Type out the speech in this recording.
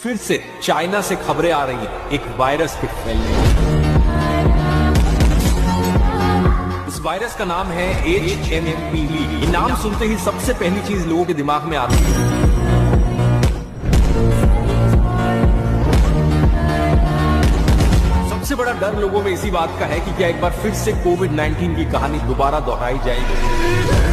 फिर से चाइना से खबरें आ रही हैं एक वायरस के फैलने। इस वायरस का नाम है HMPV। ये नाम सुनते ही सबसे पहली चीज लोगों के दिमाग में आती है सबसे बड़ा डर लोगों में इसी बात का है कि क्या एक बार फिर से कोविड-19 की कहानी दोबारा दोहराई जाएगी।